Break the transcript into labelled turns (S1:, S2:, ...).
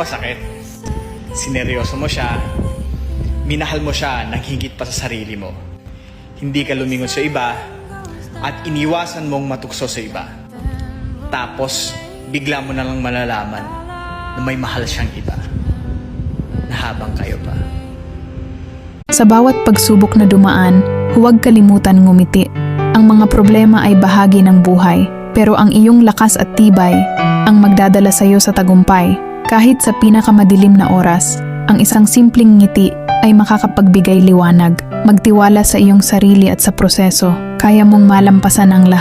S1: masakit. Sineryoso mo siya, minahal mo siya nang higit pa sa sarili mo. Hindi ka lumingon sa iba at iniwasan mong matukso sa iba. Tapos, bigla mo na lang malalaman na may mahal siyang iba na habang kayo pa.
S2: Sa bawat pagsubok na dumaan, huwag kalimutan ngumiti. Ang mga problema ay bahagi ng buhay, pero ang iyong lakas at tibay ang magdadala sa iyo sa tagumpay. Kahit sa pinakamadilim na oras, ang isang simpleng ngiti ay makakapagbigay liwanag. Magtiwala sa iyong sarili at sa proseso. Kaya mong malampasan ang lahat.